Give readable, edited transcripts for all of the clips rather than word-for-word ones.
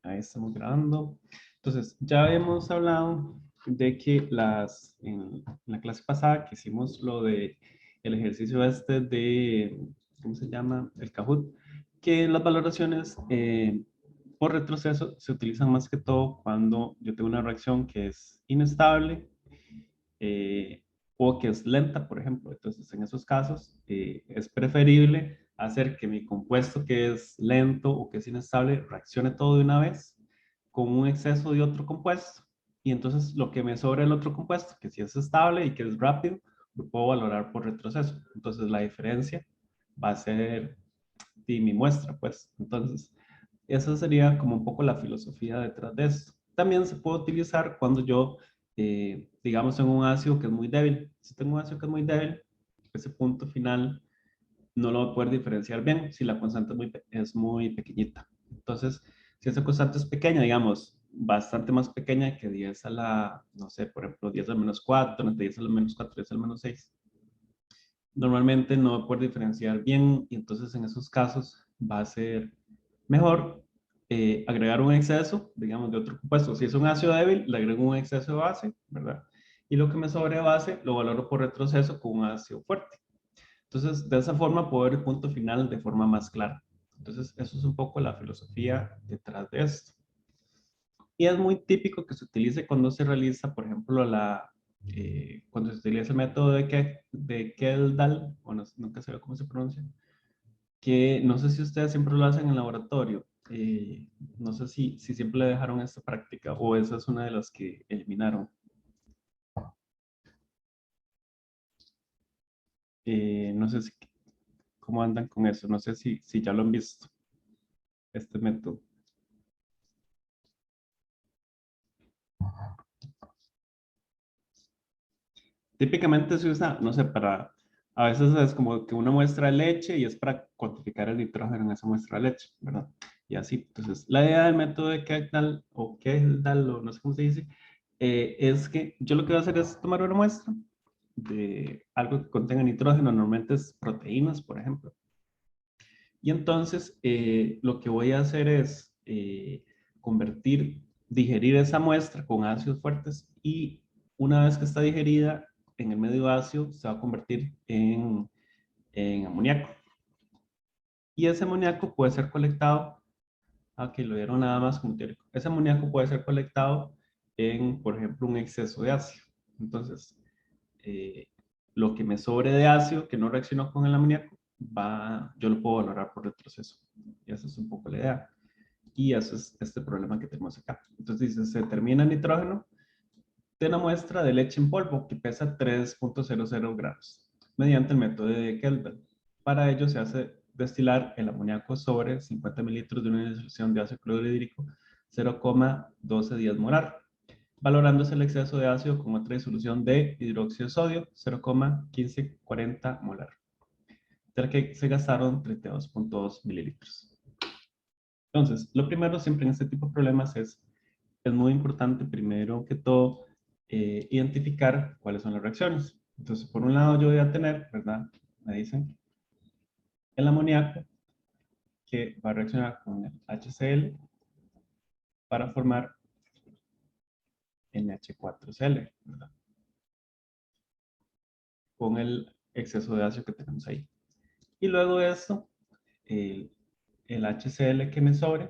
Ahí estamos grabando. Entonces, ya hemos hablado de que en la clase pasada que hicimos lo de el ejercicio este de, ¿cómo se llama? El Kahoot, que las valoraciones por retroceso se utilizan más que todo cuando yo tengo una reacción que es inestable eh, o que es lenta, por ejemplo. Entonces, en esos casos, es preferible hacer que mi compuesto que es lento o que es inestable reaccione todo de una vez con un exceso de otro compuesto. Y entonces lo que me sobra el otro compuesto, que si es estable y que es rápido, lo puedo valorar por retroceso. Entonces la diferencia va a ser mi muestra, pues. Entonces, esa sería como un poco la filosofía detrás de esto. También se puede utilizar cuando yo, digamos, en un ácido que es muy débil. Si tengo un ácido que es muy débil, ese punto final no lo voy a poder diferenciar bien si la constante es muy pequeñita. Entonces, si esa constante es pequeña, digamos, bastante más pequeña que 10 a la, no sé, por ejemplo, 10 al menos 4, entre 10 al menos 4, 10 al menos 6, normalmente no va a poder diferenciar bien y entonces en esos casos va a ser mejor agregar un exceso, digamos, de otro compuesto. Si es un ácido débil, le agrego un exceso de base, ¿verdad? Y lo que me sobre de base lo valoro por retroceso con un ácido fuerte. Entonces, de esa forma puedo ver el punto final de forma más clara. Entonces, eso es un poco la filosofía detrás de esto. Y es muy típico que se utilice cuando se realiza, por ejemplo, cuando se utiliza el método de Keldal, o no, nunca sé cómo se pronuncia, que no sé si ustedes siempre lo hacen en el laboratorio. No sé si siempre le dejaron esta práctica o esa es una de las que eliminaron. No sé cómo andan con eso, no sé si ya lo han visto, este método. Típicamente se usa, no sé, a veces es como que una muestra de leche y es para cuantificar el nitrógeno en esa muestra de leche, ¿verdad? Y así, entonces, la idea del método de Keldal, o no sé cómo se dice, es que yo lo que voy a hacer es tomar una muestra de algo que contenga nitrógeno, normalmente es proteínas, por ejemplo. Y entonces, lo que voy a hacer es digerir esa muestra con ácidos fuertes y una vez que está digerida en el medio ácido, se va a convertir en amoníaco. Y ese amoníaco puede ser colectado, aquí lo dieron nada más como teórico, ese amoníaco puede ser colectado en, por ejemplo, un exceso de ácido. Entonces, eh, lo que me sobre de ácido que no reaccionó con el amoníaco, yo lo puedo valorar por retroceso. Y esa es un poco la idea. Y eso es este problema que tenemos acá. Entonces dice, se determina el nitrógeno de una muestra de leche en polvo que pesa 3.00 gramos mediante el método de Kelvin. Para ello se hace destilar el amoníaco sobre 50 mililitros de una disolución de ácido clorhídrico 0,12 molar, valorándose el exceso de ácido con otra disolución de hidróxido de sodio 0,1540 molar, del que se gastaron 32.2 mililitros. Entonces, lo primero siempre en este tipo de problemas es muy importante, primero que todo, identificar cuáles son las reacciones. Entonces, por un lado yo voy a tener, ¿verdad? Me dicen, el amoníaco que va a reaccionar con el HCl para formar NH4Cl, ¿verdad? Con el exceso de ácido que tenemos ahí. Y luego de esto, el, el HCl que me sobre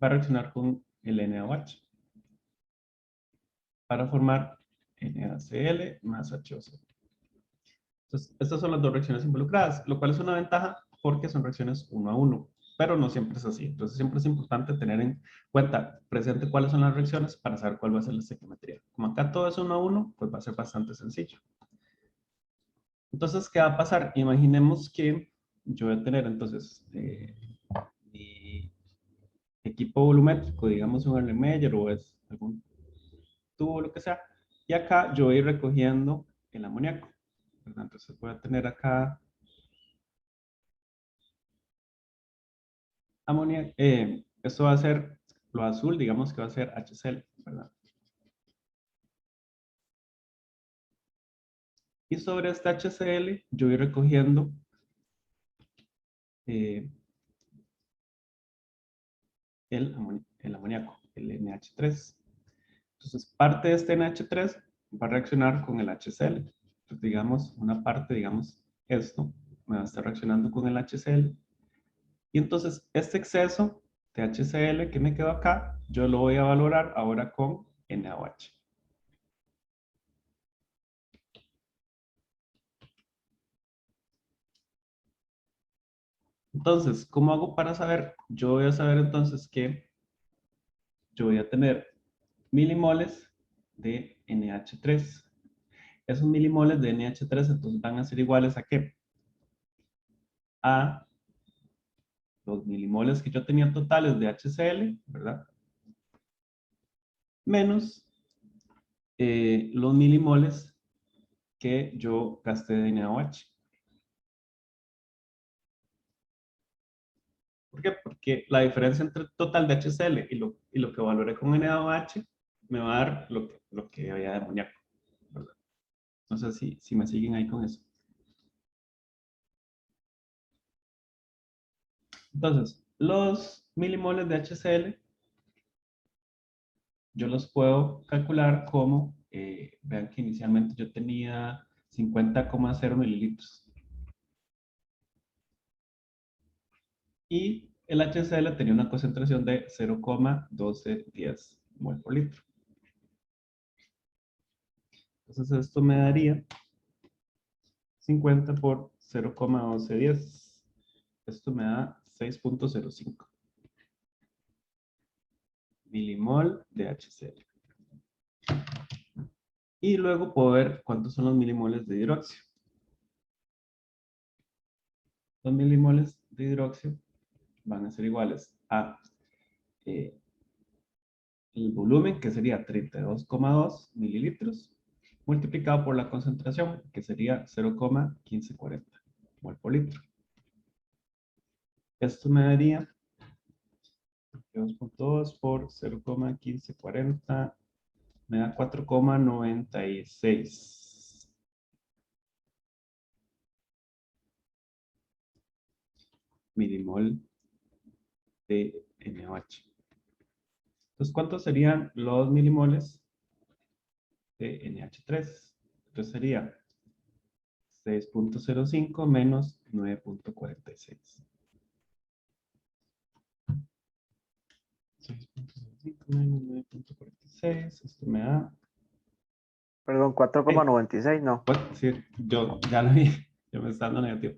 va a reaccionar con el NaOH para formar NaCl más HOCl. Entonces, estas son las dos reacciones involucradas, lo cual es una ventaja porque son reacciones uno a uno, pero no siempre es así. Entonces, siempre es importante tener en cuenta, presente cuáles son las reacciones para saber cuál va a ser la estequiometría. Como acá todo es uno a uno, pues va a ser bastante sencillo. Entonces, ¿qué va a pasar? Imaginemos que yo voy a tener entonces mi equipo volumétrico, digamos un Erlenmeyer o es algún tubo, lo que sea, y acá yo voy a ir recogiendo el amoníaco, ¿verdad? Entonces voy a tener acá amoníaco, esto va a ser lo azul, digamos que va a ser HCl, ¿verdad? Y sobre este HCl yo voy recogiendo el amoníaco, el NH3. Entonces, parte de este NH3 va a reaccionar con el HCl. Entonces, digamos, una parte, digamos, esto, me va a estar reaccionando con el HCl. Y entonces, este exceso de HCl que me quedó acá, yo lo voy a valorar ahora con NaOH. Entonces, ¿cómo hago para saber? Yo voy a saber entonces que yo voy a tener milimoles de NH3. Esos milimoles de NH3 entonces van a ser iguales a ¿qué? A los milimoles que yo tenía totales de HCl, ¿verdad? Menos los milimoles que yo gasté de NaOH. ¿Por qué? Porque la diferencia entre el total de HCl y lo que valoré con NaOH me va a dar lo que había de amoníaco, ¿verdad? No sé si me siguen ahí con eso. Entonces, los milimoles de HCl yo los puedo calcular como, vean que inicialmente yo tenía 50,0 mililitros. Y el HCl tenía una concentración de 0,1210 mol por litro. Entonces esto me daría 50 por 0,1210. Esto me da 6,05 milimol de HCl. Y luego puedo ver cuántos son los milimoles de hidróxido. Los milimoles de hidróxido van a ser iguales a el volumen, que sería 32,2 mililitros, multiplicado por la concentración, que sería 0,1540 mol por litro. Esto me daría 2.2 por 0,1540, me da 4,96 milimol de NaOH. Entonces, ¿cuántos serían los milimoles de NH3? Entonces sería 6,05 menos 9,46. 6,05 menos 9,46. Esto me da. Perdón, 4,96, no. Pues, sí, yo ya lo vi. Ya me está dando negativo.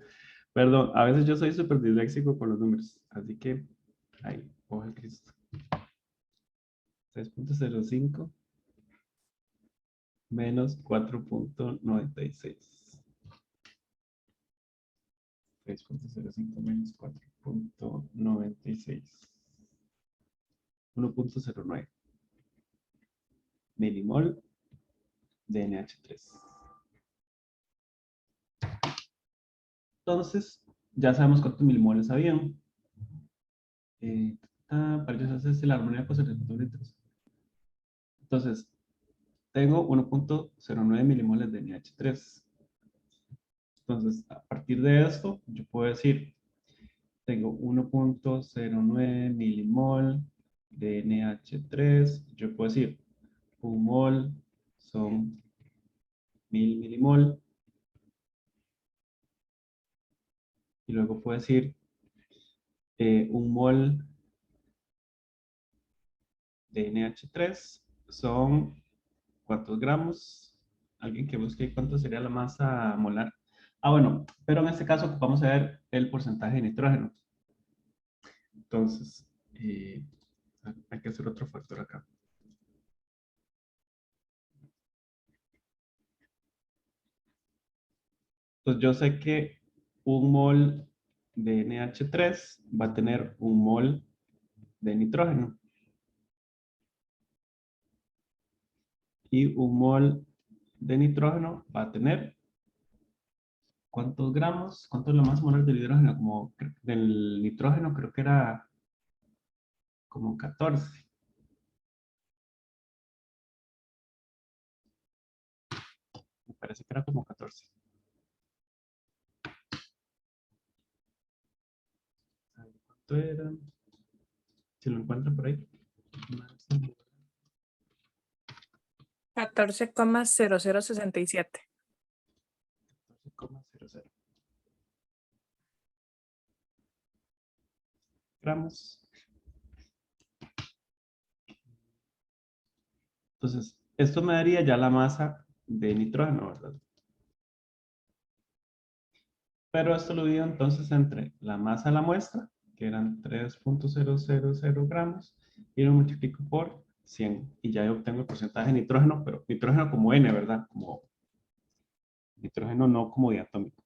Perdón, a veces yo soy súper disléxico con los números. Así que, ahí, ojo el Cristo. 6,05 menos 4,96. 6,05 menos 4,96. 1,09 milimol de NH3. Entonces, ya sabemos cuántos milimoles habían. Para ellos hace la armonía con 72 litros. Entonces, tengo 1,09 milimoles de NH3. Entonces, a partir de esto, yo puedo decir, tengo 1,09 milimol de NH3. Yo puedo decir, un mol son 1000 milimol. Y luego puedo decir, un mol de NH3 son ¿cuántos gramos? Alguien que busque cuánto sería la masa molar. Ah, bueno, pero en este caso vamos a ver el porcentaje de nitrógeno. Entonces, hay que hacer otro factor acá. Entonces, yo sé que un mol de NH3 va a tener un mol de nitrógeno. Y un mol de nitrógeno va a tener ¿cuántos gramos? ¿Cuánto es la masa molar del hidrógeno? Como del nitrógeno creo que era como 14. Me parece que era como 14. ¿Cuánto era? Si lo encuentran por ahí. 14,0067. 14,00 gramos. Entonces, esto me daría ya la masa de nitrógeno, ¿verdad? Pero esto lo divido entonces entre la masa de la muestra, que eran 3,000 gramos, y lo multiplico por 100. Y ya yo obtengo el porcentaje de nitrógeno, pero nitrógeno como N, ¿verdad? Como nitrógeno no como diatómico.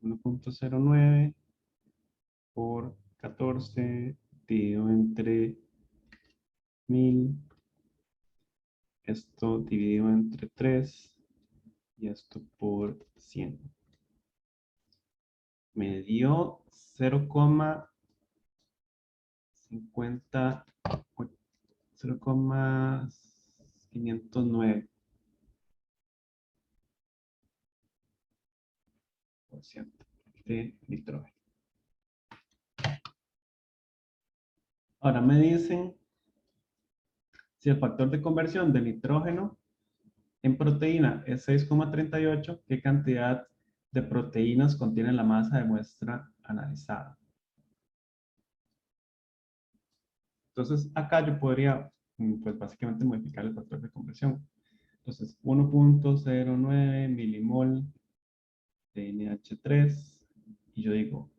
1,09 por 14 dividido entre 1000. Esto dividido entre 3 y esto por 100. Me dio 0,50, 0,509% de nitrógeno. Ahora me dicen si el factor de conversión de nitrógeno en proteína es 6,38, ¿qué cantidad de proteínas contiene la masa de muestra analizada? Entonces, acá yo podría, pues básicamente modificar el factor de conversión. Entonces, 1,09 milimol de NH3, y yo digo,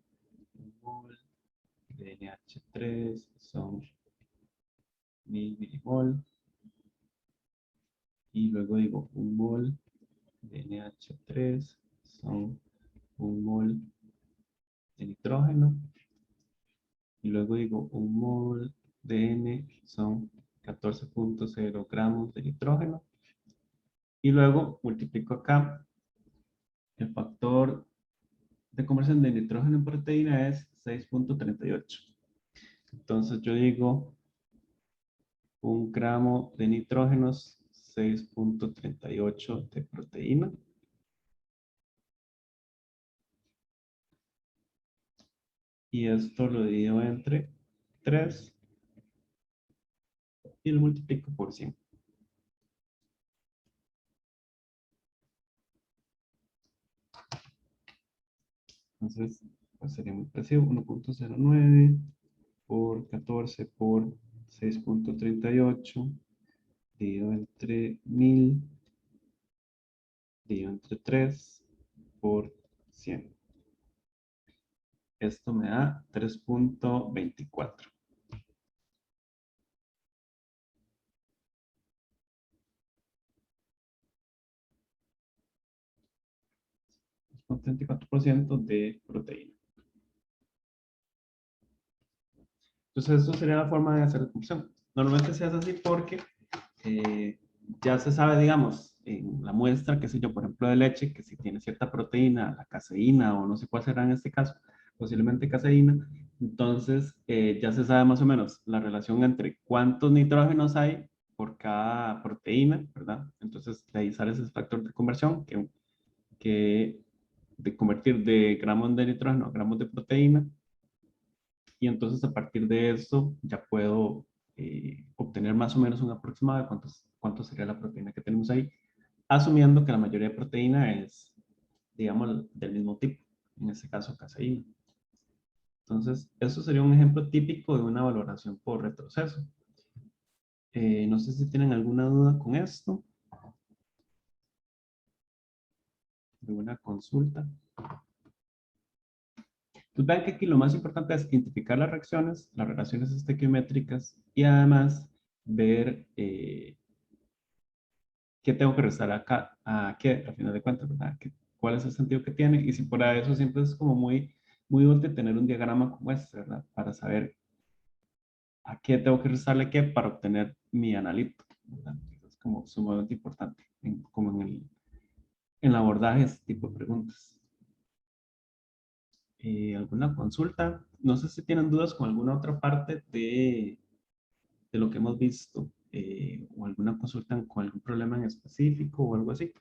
un mol de NH3 son 1000 milimol, y luego digo, un mol de NH3 son un mol de nitrógeno, y luego digo, un mol de N son 14,0 gramos de nitrógeno, y luego multiplico acá el factor de conversión de nitrógeno en proteína es 6,38. Entonces yo digo, un gramo de nitrógenos, 6,38 de proteína. Y esto lo divido entre 3 y lo multiplico por 100. Entonces, pues sería muy parecido, 1,09 por 14 por 6,38 dividido entre 1000 dividido entre 3 por 100. Esto me da 3,24. Con 34% de proteína. Entonces, eso sería la forma de hacer la conversión. Normalmente se hace así porque ya se sabe, digamos, en la muestra, qué sé yo, por ejemplo, de leche, que si tiene cierta proteína, la caseína o no sé cuál será en este caso, posiblemente caseína, entonces ya se sabe más o menos la relación entre cuántos nitrógenos hay por cada proteína, ¿verdad? Entonces, de ahí sale ese factor de conversión que de convertir de gramos de nitrógeno a gramos de proteína. Y entonces a partir de eso ya puedo obtener más o menos un aproximado de cuánto sería la proteína que tenemos ahí, asumiendo que la mayoría de proteína es, digamos, del mismo tipo, en este caso caseína. Entonces, eso sería un ejemplo típico de una valoración por retroceso. No sé si tienen alguna duda con esto. ¿Alguna consulta? Pues vean que aquí lo más importante es identificar las relaciones estequiométricas y además ver qué tengo que restar acá, a qué, al final de cuentas, ¿verdad? ¿Cuál es el sentido que tiene? Y si por eso siempre es como muy, muy útil tener un diagrama como este, ¿verdad? Para saber a qué tengo que restarle qué para obtener mi analito, ¿verdad? Es como sumamente importante, como en el abordaje de este tipo de preguntas. ¿Alguna consulta? No sé si tienen dudas con alguna otra parte de lo que hemos visto, o alguna consulta con algún problema en específico o algo así.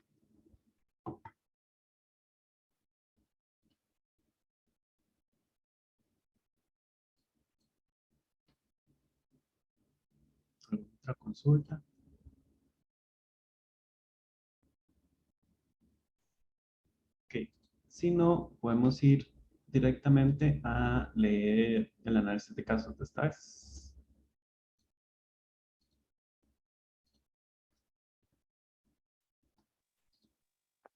otra consulta? Ok. Si no, podemos ir directamente a leer el análisis de casos de Stacks.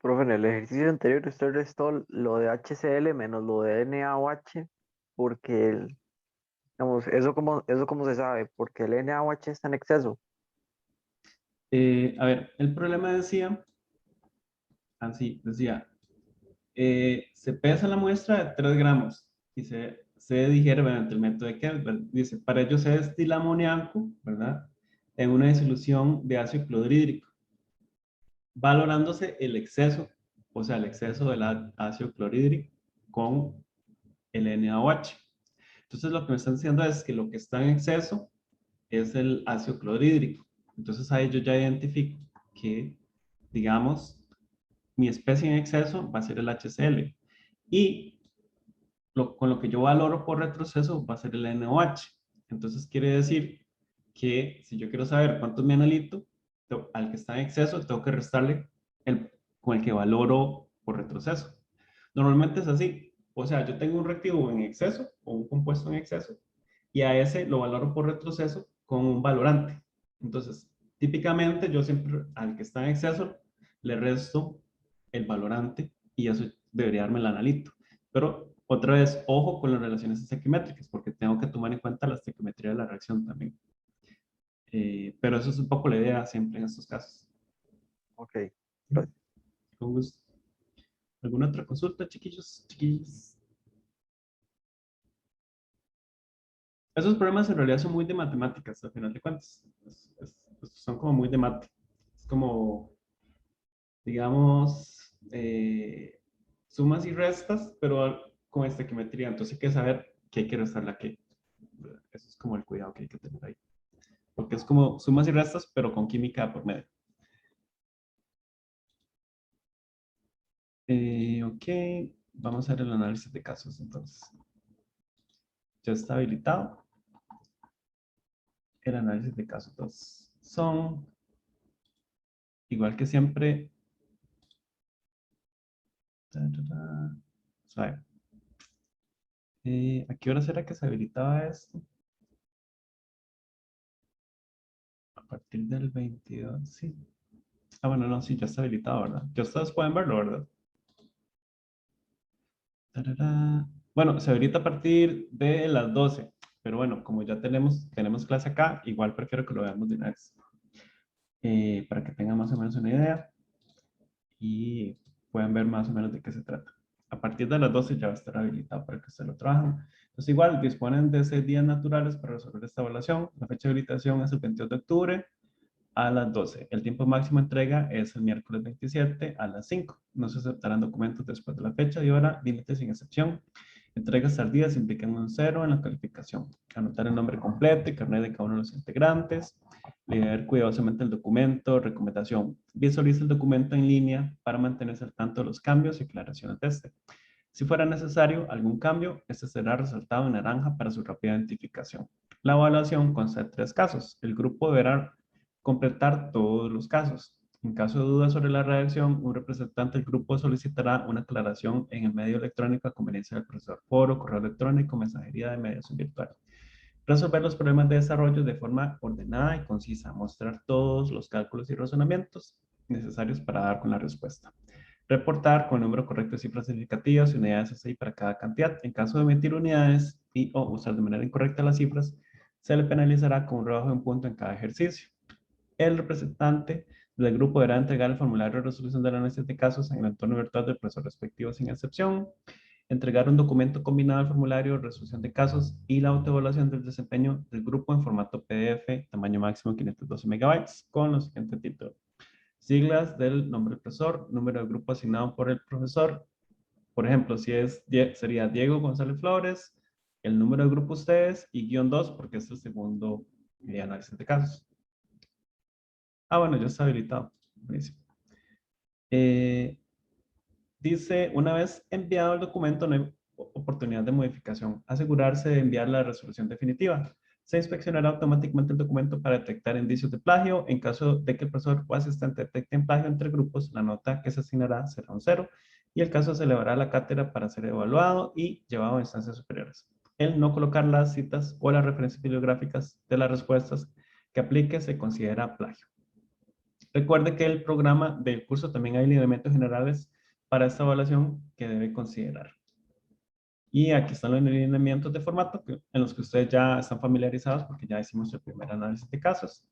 Profe, en el ejercicio anterior usted restó lo de HCl menos lo de NaOH porque, digamos, eso cómo se sabe, porque el NaOH está en exceso. A ver, el problema decía, así, decía, se pesa la muestra de 3 gramos y se digiere mediante el método de Kelvin. Dice, para ello se destila amoníaco, ¿verdad? En una disolución de ácido clorhídrico, valorándose el exceso, o sea, el exceso del ácido clorhídrico con el NaOH. Entonces, lo que me están diciendo es que lo que está en exceso es el ácido clorhídrico. Entonces, ahí yo ya identifico que, digamos, mi especie en exceso va a ser el HCl. Y con lo que yo valoro por retroceso va a ser el NOH. Entonces quiere decir que si yo quiero saber cuánto es mi analito, al que está en exceso tengo que restarle con el que valoro por retroceso. Normalmente es así. O sea, yo tengo un reactivo en exceso o un compuesto en exceso y a ese lo valoro por retroceso con un valorante. Entonces, típicamente yo siempre al que está en exceso le resto el valorante y eso debería darme el analito. Pero otra vez, ojo con las relaciones estequiométricas, porque tengo que tomar en cuenta la estequiometría de la reacción también. Pero eso es un poco la idea siempre en estos casos. Ok, gracias. Con gusto. ¿Alguna otra consulta, chiquillos, chiquillos? Esos problemas en realidad son muy de matemáticas, al final de cuentas. Son como muy de mate. Es como, digamos, sumas y restas, pero con estequiometría. Entonces hay que saber qué hay que restarle a qué. Eso es como el cuidado que hay que tener ahí. Porque es como sumas y restas, pero con química por medio. Ok, vamos a hacer el análisis de casos entonces. Ya está habilitado el análisis de casos. Entonces, son, igual que siempre, vamos a ver. ¿A qué hora será que se habilitaba esto? A partir del 22, sí. Ah, bueno, no, sí, ya está habilitado, ¿verdad? Ya ustedes pueden verlo, ¿verdad? Bueno, se habilita a partir de las 12, pero bueno, como ya tenemos clase acá, igual prefiero que lo veamos de una vez, para que tengan más o menos una idea y puedan ver más o menos de qué se trata. A partir de las 12 ya va a estar habilitado para que se lo trabajen. Entonces igual disponen de 6 días naturales para resolver esta evaluación. La fecha de habilitación es el 22 de octubre a las 12. El tiempo máximo de entrega es el miércoles 27 a las 5. No se aceptarán documentos después de la fecha y hora, límite sin excepción. Entregas tardías implican un 0 en la calificación. Anotar el nombre completo y carnet de cada uno de los integrantes. Leer cuidadosamente el documento. Recomendación. Visualiza el documento en línea para mantenerse al tanto de los cambios y aclaraciones de este. Si fuera necesario algún cambio, este será resaltado en naranja para su rápida identificación. La evaluación consta de 3 casos. El grupo deberá completar todos los casos. En caso de dudas sobre la redacción, un representante del grupo solicitará una aclaración en el medio electrónico a conveniencia del profesor, foro, correo electrónico, mensajería de mediación virtual. Resolver los problemas de desarrollo de forma ordenada y concisa. Mostrar todos los cálculos y razonamientos necesarios para dar con la respuesta. Reportar con el número correcto de cifras significativas y unidades SI para cada cantidad. En caso de emitir unidades y o usar de manera incorrecta las cifras, se le penalizará con un rebajo de un punto en cada ejercicio. El representante del grupo deberá entregar el formulario de resolución del análisis de casos en el entorno virtual del profesor respectivo sin excepción. Entregar un documento combinado al formulario de resolución de casos y la autoevaluación del desempeño del grupo en formato PDF, tamaño máximo 512 megabytes, con los siguientes títulos. Siglas del nombre del profesor, número de grupo asignado por el profesor. Por ejemplo, si sería Diego González Flores, el número de grupo ustedes y guión 2, porque es el segundo análisis de casos. Ah, bueno, ya está habilitado. Buenísimo. Dice, una vez enviado el documento, no hay oportunidad de modificación. Asegurarse de enviar la resolución definitiva. Se inspeccionará automáticamente el documento para detectar indicios de plagio. En caso de que el profesor o asistente detecten plagio entre grupos, la nota que se asignará será un 0 y el caso se elevará a la cátedra para ser evaluado y llevado a instancias superiores. El no colocar las citas o las referencias bibliográficas de las respuestas que aplique se considera plagio. Recuerde que el programa del curso también hay lineamientos generales para esta evaluación que debe considerar. Y aquí están los lineamientos de formato en los que ustedes ya están familiarizados porque ya hicimos el primer análisis de casos.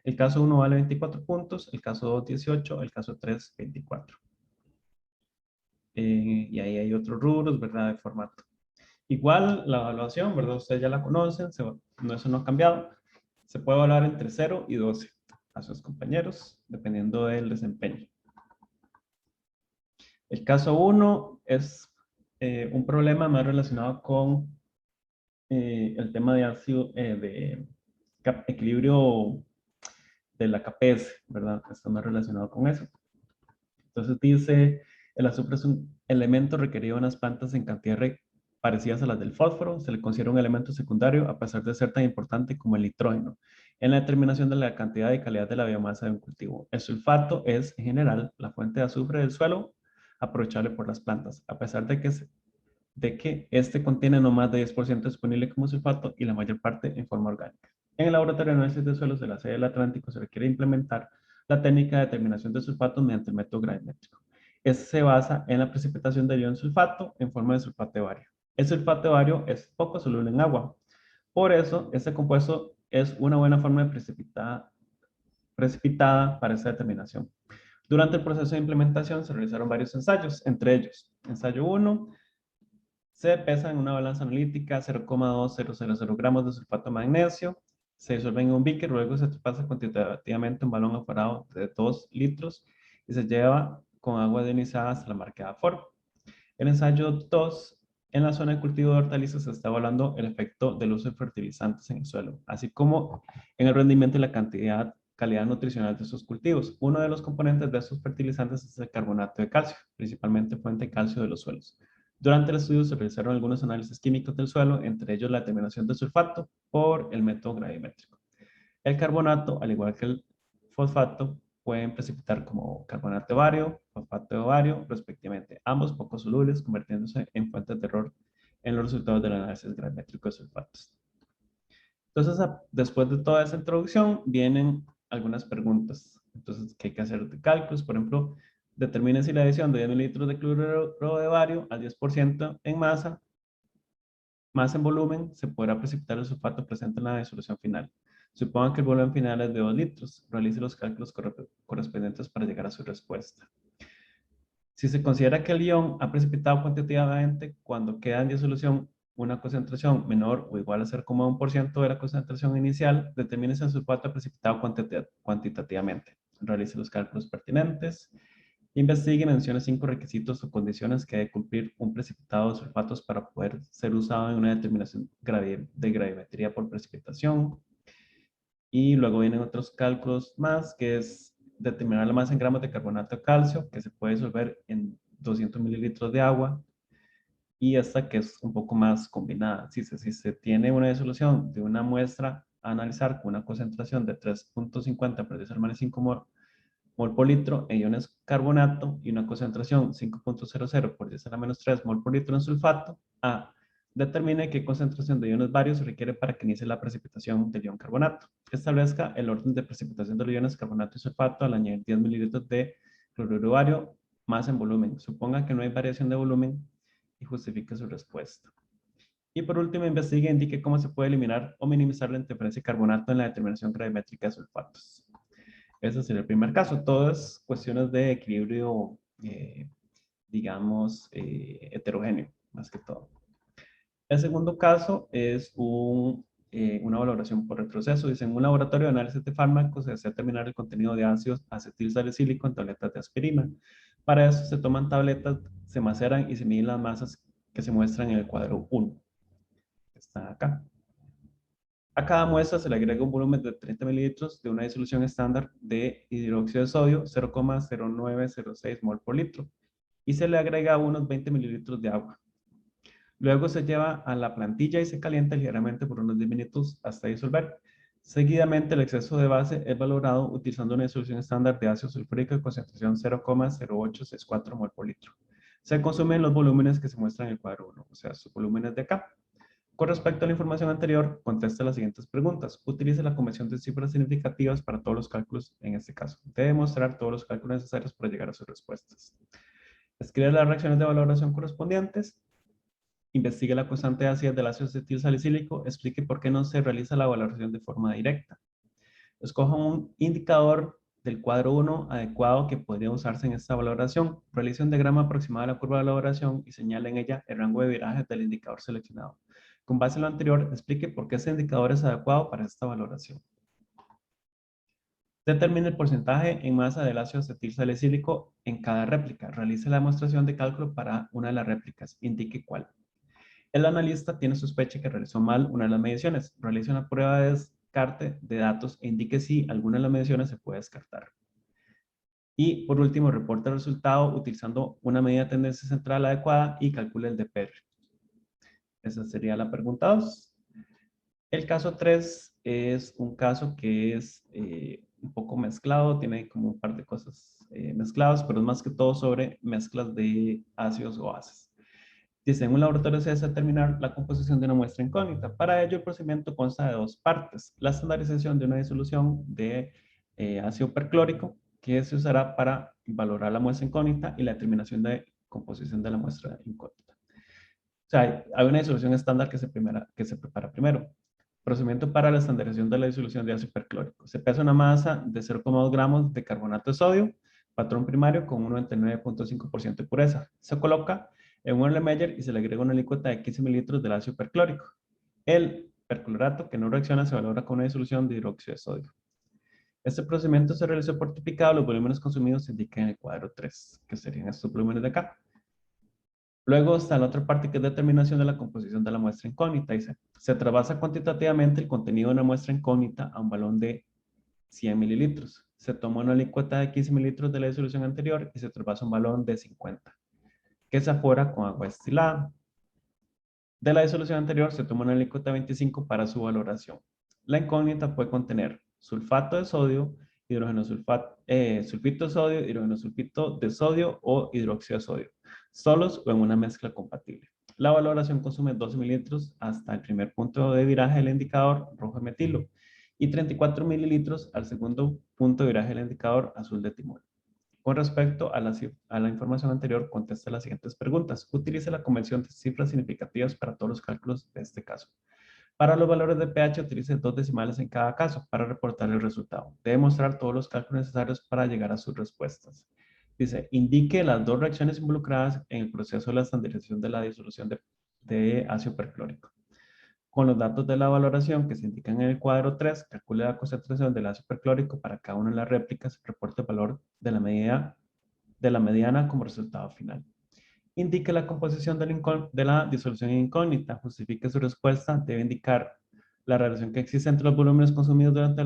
El caso 1 vale 24 puntos, el caso 2 18, el caso 3 24. Y ahí hay otros rubros, ¿verdad? De formato. Igual la evaluación, ¿verdad? Ustedes ya la conocen, eso no ha cambiado. Se puede evaluar entre 0 y 12 a sus compañeros, dependiendo del desempeño. El caso 1 es un problema más relacionado con el tema de ácido, de equilibrio de la KPS, ¿verdad? Está más relacionado con eso. Entonces dice, el azufre es un elemento requerido en las plantas en cantidades parecidas a las del fósforo. Se le considera un elemento secundario a pesar de ser tan importante como el nitrógeno en la determinación de la cantidad y calidad de la biomasa de un cultivo. El sulfato es, en general, la fuente de azufre del suelo aprovechable por las plantas, a pesar de que este contiene no más de 10% disponible como sulfato y la mayor parte en forma orgánica. En el laboratorio de análisis de suelos de la sede del Atlántico se requiere implementar la técnica de determinación de sulfato mediante el método gravimétrico. Este se basa en la precipitación del ion sulfato en forma de sulfato de bario. El sulfato de bario es poco soluble en agua. Por eso, este compuesto es una buena forma de precipitada para esta determinación. Durante el proceso de implementación se realizaron varios ensayos, entre ellos, ensayo 1, se pesa en una balanza analítica 0,2000 gramos de sulfato de magnesio, se disuelve en un beaker, luego se pasa cuantitativamente un balón aforado de 2 litros y se lleva con agua ionizada hasta la marcada forma. El ensayo 2, en la zona de cultivo de hortalizas se está evaluando el efecto del uso de fertilizantes en el suelo, así como en el rendimiento y la calidad nutricional de sus cultivos. Uno de los componentes de estos fertilizantes es el carbonato de calcio, principalmente fuente de calcio de los suelos. Durante el estudio se realizaron algunos análisis químicos del suelo, entre ellos la determinación de sulfato por el método gravimétrico. El carbonato, al igual que el fosfato, pueden precipitar como carbonato de bario, fosfato de bario, respectivamente, ambos poco solubles, convirtiéndose en fuentes de error en los resultados del análisis gravimétrico de sulfatos. Entonces, después de toda esa introducción, vienen algunas preguntas. Entonces, ¿qué hay que hacer de cálculos? Por ejemplo, determine si la adición de 10 mililitros de cloruro de bario al 10% en masa, más en volumen, se podrá precipitar el sulfato presente en la disolución final. Supongan que el volumen final es de 2 litros. Realice los cálculos correspondientes para llegar a su respuesta. Si se considera que el ion ha precipitado cuantitativamente cuando queda en disolución una concentración menor o igual a 0,1% de la concentración inicial, determine si el sulfato ha precipitado cuantitativamente. Realice los cálculos pertinentes. Investigue y mencione 5 requisitos o condiciones que debe cumplir un precipitado de sulfatos para poder ser usado en una determinación de gravimetría por precipitación. Y luego vienen otros cálculos más, que es determinar la masa en gramos de carbonato de calcio, que se puede disolver en 200 mililitros de agua. Y esta que es un poco más combinada. Si se tiene una disolución de una muestra a analizar con una concentración de 3.50 por 10 al menos 5 mol por litro en iones carbonato y una concentración 5.00 por 10 a la menos 3 mol por litro en sulfato, determine qué concentración de iones varios se requiere para que inicie la precipitación del ion carbonato. Establezca el orden de precipitación de los iones carbonato y sulfato al añadir 10 mililitros de cloruro bario más en volumen. Suponga que no hay variación de volumen y justifique su respuesta. Y por último, investigue e indique cómo se puede eliminar o minimizar la interferencia de carbonato en la determinación gravimétrica de sulfatos. Ese sería el primer caso. Todas cuestiones de equilibrio, digamos, heterogéneo, más que todo. El segundo caso es una valoración por retroceso. Dice, en un laboratorio de análisis de fármacos se desea determinar el contenido de ácidos acetilsalicílico en tabletas de aspirina. Para eso se toman tabletas, se maceran y se miden las masas que se muestran en el cuadro 1. Está acá. A cada muestra se le agrega un volumen de 30 mililitros de una disolución estándar de hidróxido de sodio, 0,0906 mol por litro, y se le agrega unos 20 mililitros de agua. Luego se lleva a la plantilla y se calienta ligeramente por unos 10 minutos hasta disolver. Seguidamente, el exceso de base es valorado utilizando una disolución estándar de ácido sulfúrico de concentración 0,0864 mol por litro. Se consumen los volúmenes que se muestran en el cuadro 1, o sea, sus volúmenes de acá. Con respecto a la información anterior, conteste las siguientes preguntas. Utilice la convención de cifras significativas para todos los cálculos en este caso. Debe mostrar todos los cálculos necesarios para llegar a sus respuestas. Escribe las reacciones de valoración correspondientes. Investigue la constante de acidez del ácido acetil salicílico. Explique por qué no se realiza la valoración de forma directa. Escoja un indicador del cuadro 1 adecuado que podría usarse en esta valoración. Realice un diagrama aproximado de la curva de valoración y señale en ella el rango de viraje del indicador seleccionado. Con base en lo anterior, explique por qué ese indicador es adecuado para esta valoración. Determine el porcentaje en masa del ácido acetil salicílico en cada réplica. Realice la demostración de cálculo para una de las réplicas. Indique cuál. El analista tiene sospecha que realizó mal una de las mediciones. Realice una prueba de descarte de datos e indique si alguna de las mediciones se puede descartar. Y por último, reporte el resultado utilizando una medida de tendencia central adecuada y calcule el DPR. Esa sería la pregunta 2. El caso 3 es un caso que es un poco mezclado, tiene como un par de cosas mezcladas, pero es más que todo sobre mezclas de ácidos o bases. Dice, en un laboratorio se debe determinar la composición de una muestra incógnita. Para ello, el procedimiento consta de dos partes. La estandarización de una disolución de ácido perclórico, que se usará para valorar la muestra incógnita, y la determinación de composición de la muestra incógnita. O sea, hay una disolución estándar que se prepara primero. Procedimiento para la estandarización de la disolución de ácido perclórico. Se pesa una masa de 0,2 gramos de carbonato de sodio, patrón primario con un 99.5% de pureza. Se coloca en un Erlenmeyer y se le agrega una alícuota de 15 mililitros del ácido perclórico. El perclorato que no reacciona se valora con una disolución de hidróxido de sodio. Este procedimiento se realizó por tipicado. Los volúmenes consumidos se indican en el cuadro 3, que serían estos volúmenes de acá. Luego está la otra parte que es determinación de la composición de la muestra incógnita. Dice, se trasvasa cuantitativamente el contenido de una muestra incógnita a un balón de 100 mililitros. Se toma una alícuota de 15 mililitros de la disolución anterior y se trasvasa un balón de 50, que se afora con agua destilada. De la disolución anterior se toma una alícuota de 25 para su valoración. La incógnita puede contener sulfato de sodio, sulfito de sodio, hidrógeno sulfito de sodio o hidróxido de sodio, solos o en una mezcla compatible. La valoración consume 12 mililitros hasta el primer punto de viraje del indicador rojo de metilo y 34 mililitros al segundo punto de viraje del indicador azul de timol. Con respecto a la información anterior, conteste las siguientes preguntas. Utilice la convención de cifras significativas para todos los cálculos de este caso. Para los valores de pH, utilice 2 decimales en cada caso para reportar el resultado. Debe mostrar todos los cálculos necesarios para llegar a sus respuestas. Dice, indique las dos reacciones involucradas en el proceso de la estandarización de la disolución de ácido perclórico. Con los datos de la valoración que se indican en el cuadro 3, calcule la concentración del ácido perclórico para cada una de las réplicas, reporte el valor de la mediana como resultado final. Indique la composición de la disolución incógnita, justifique su respuesta, debe indicar la relación que existe entre los volúmenes consumidos durante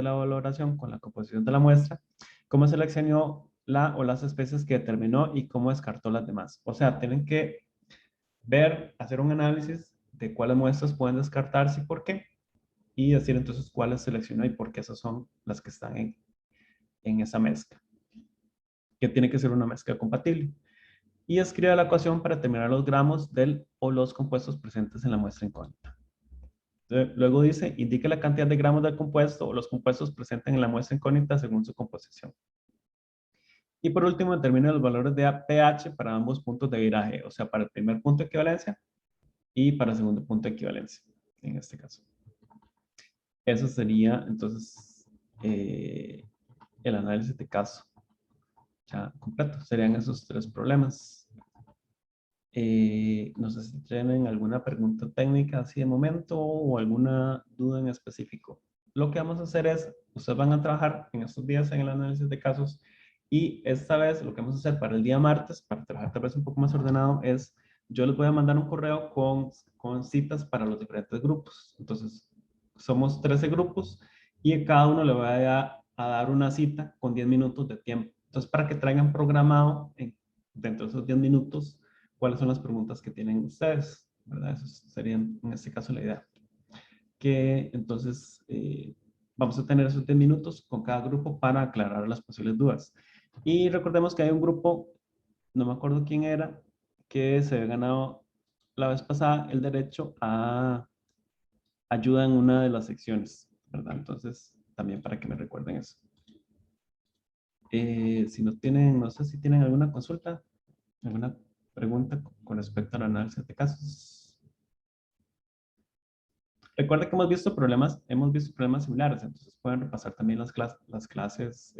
la valoración con la composición de la muestra, cómo seleccionó la o las especies que determinó y cómo descartó las demás. O sea, tienen que hacer un análisis de cuáles muestras pueden descartarse y por qué, y decir entonces cuáles seleccionó y por qué esas son las que están en esa mezcla, que tiene que ser una mezcla compatible. Y escribe la ecuación para determinar los gramos del o los compuestos presentes en la muestra incógnita. Luego dice, indique la cantidad de gramos del compuesto o los compuestos presentes en la muestra incógnita según su composición. Y por último, determine los valores de pH para ambos puntos de viraje, o sea, para el primer punto de equivalencia y para el segundo punto de equivalencia, en este caso. Eso sería, entonces, el análisis de caso ya completo. Serían esos tres problemas. No sé si tienen alguna pregunta técnica así de momento o alguna duda en específico. Lo que vamos a hacer es, ustedes van a trabajar en estos días en el análisis de casos y esta vez lo que vamos a hacer para el día martes, para trabajar tal vez un poco más ordenado, es yo les voy a mandar un correo con citas para los diferentes grupos. Entonces, somos 13 grupos y a cada uno le voy a dar una cita con 10 minutos de tiempo. Entonces, para que traigan programado dentro de esos 10 minutos, cuáles son las preguntas que tienen ustedes. ¿verdad? Eso sería en este caso la idea. Que entonces vamos a tener esos 10 minutos con cada grupo para aclarar las posibles dudas. Y recordemos que hay un grupo, no me acuerdo quién era, que se había ganado la vez pasada el derecho a ayuda en una de las secciones, ¿verdad? Entonces, también para que me recuerden eso. Si no tienen, no sé si tienen alguna consulta, alguna pregunta con respecto al análisis de casos. Recuerda que hemos visto problemas similares, entonces pueden repasar también las clases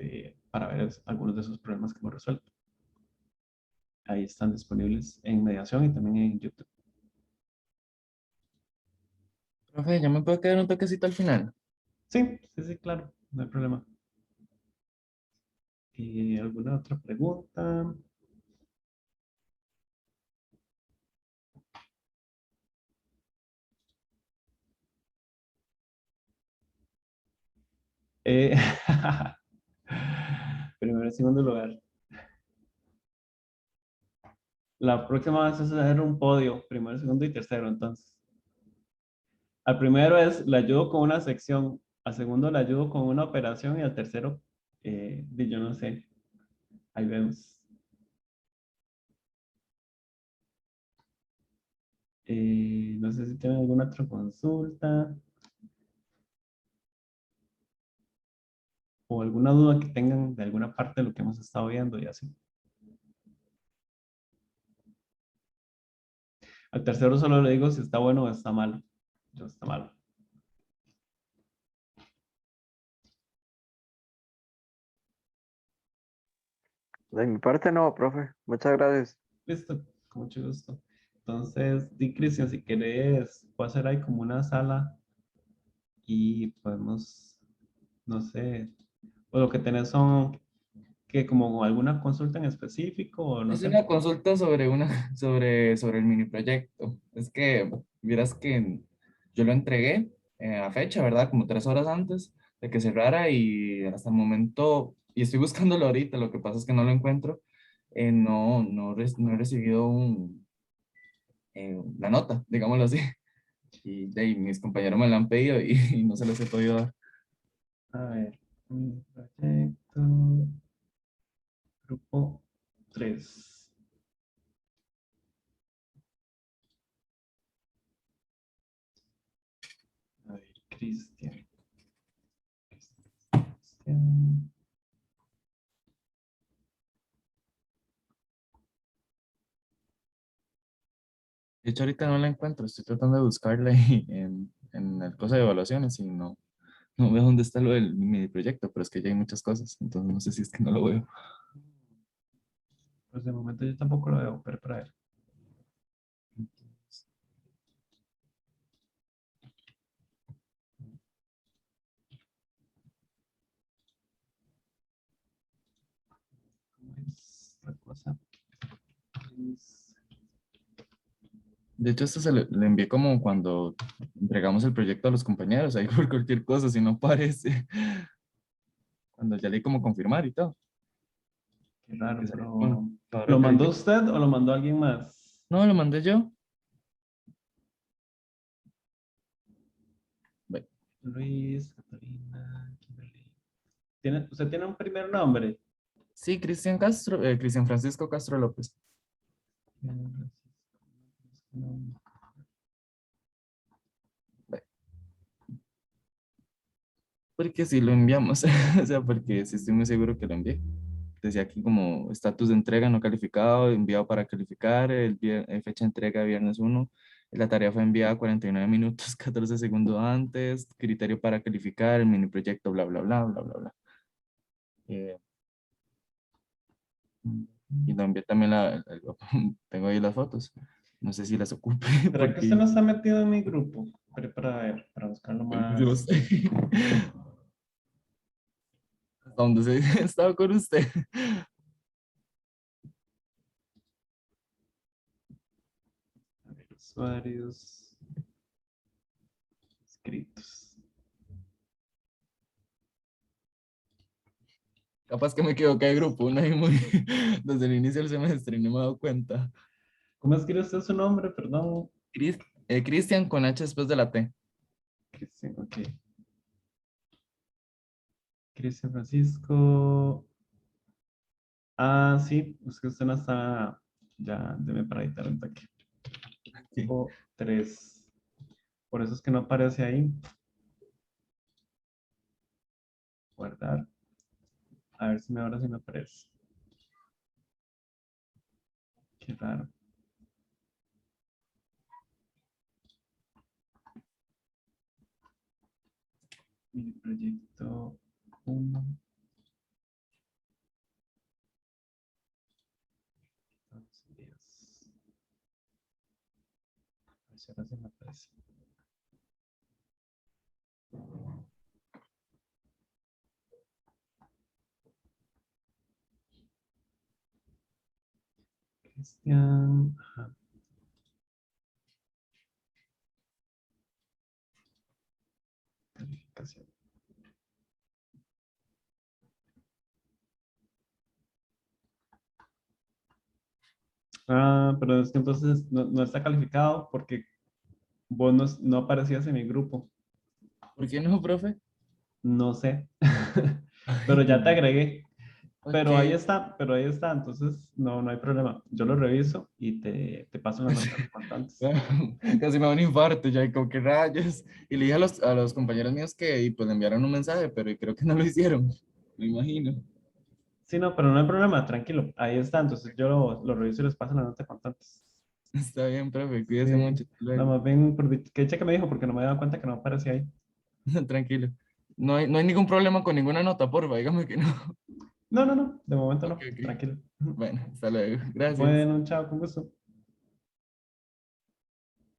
para ver algunos de esos problemas que hemos resuelto. Ahí están disponibles en mediación y también en YouTube. Profe, ¿ya me puedo quedar un toquecito al final? Sí, sí, sí, claro, no hay problema. ¿Alguna otra pregunta? Eh, primero y segundo lugar. La próxima vez es hacer un podio, primero, segundo y tercero, entonces. Al primero es, le ayudo con una sección, al segundo le ayudo con una operación y al tercero, yo no sé, ahí vemos. No sé si tienen alguna otra consulta o alguna duda que tengan de alguna parte de lo que hemos estado viendo y así. Al tercero solo le digo si está bueno o está malo. Yo está malo. De mi parte no, profe. Muchas gracias. Listo, con mucho gusto. Entonces, di Cristian, si querés, puedo hacer ahí como una sala y podemos, no sé, o lo que tenés son que como alguna consulta en específico o no Es sé. una consulta sobre sobre el mini proyecto. Es que, vieras que yo lo entregué a fecha, ¿verdad? Como 3 horas antes de que cerrara y hasta el momento, y estoy buscándolo ahorita, lo que pasa es que no lo encuentro, no he recibido la nota, digámoslo así. Y de ahí, mis compañeros me la han pedido y, y no se los he podido dar. A ver, mi proyecto, grupo 3. A ver, Cristian. Cristian. De hecho, ahorita no la encuentro, estoy tratando de buscarla ahí en el cosa de evaluaciones y no veo dónde está lo del mini proyecto, pero es que ya hay muchas cosas, entonces no sé si es que no lo veo. Pues de momento yo tampoco lo veo, pero para ver. ¿Cómo es la cosa? Es- De hecho, esto le envié como cuando entregamos el proyecto a los compañeros, ahí por cualquier cosa, si no aparece, cuando ya leí como confirmar y todo. Qué raro, Que salió pero ahora ¿lo el mandó proyecto. usted o lo mandó alguien más? No, lo mandé yo. Ve, Luis, Catalina, Kimberly. ¿Usted tiene un primer nombre? sí, Cristian Castro, Cristian Francisco Castro López. Ve, porque sí lo enviamos, o sea, porque sí estoy muy seguro que lo envié. Decía aquí como estatus de entrega no calificado, enviado para calificar, fecha de entrega viernes 1. La tarea fue enviada 49 minutos, 14 segundos antes, criterio para calificar, el mini proyecto, bla, bla, bla, bla, bla, bla. Eh, y lo envié también, tengo ahí las fotos, no sé si las ocupe, ¿Será que usted porque no está metido en mi grupo? Pero para ver, para buscarlo yo más. sé, hasta donde se estaba con usted. A ver, usuarios escritos. Capaz que me equivoqué de grupo, ¿no? Desde el inicio del semestre y no me he dado cuenta. ¿Cómo escribe usted su nombre? Perdón. Cristian con H después de la T. Cristian, ok. Cristian Francisco. Ah, sí, es que usted no está. Ya, deme para editar un toque. Sí. O 3. Por eso es que no aparece ahí. Guardar. A ver si ahora sí me aparece. Qué raro. Mi proyecto 1. Entonces, a ver si ahora sí me aparece. Cristian. Ajá. Calificación. Ah, pero es que entonces no está calificado porque vos no aparecías en mi grupo. ¿Por qué no, profe? No sé. Ay, Pero Dios ya te mío. agregué. Ok. Pero ahí está. Entonces no hay problema. Yo lo reviso y te paso las notas importantes. Casi me da un infarto, ya, y como que rayos. Y le dije a los compañeros míos que y pues le enviaron un mensaje, pero creo que no lo hicieron, me imagino. Sí, no, pero no hay problema, tranquilo. Ahí está. Entonces yo lo reviso y les paso las notas importantes. Está bien, profe, cuídese Sí. mucho. Hasta Nada luego. más bien, que dicha que me dijo porque no me daba cuenta que no aparecía ahí. Tranquilo. No hay ningún problema con ninguna nota, porfa, dígame que no. No, de momento Ok, no. ok. Tranquilo. Bueno, hasta luego. Gracias. Bueno, chao, con gusto.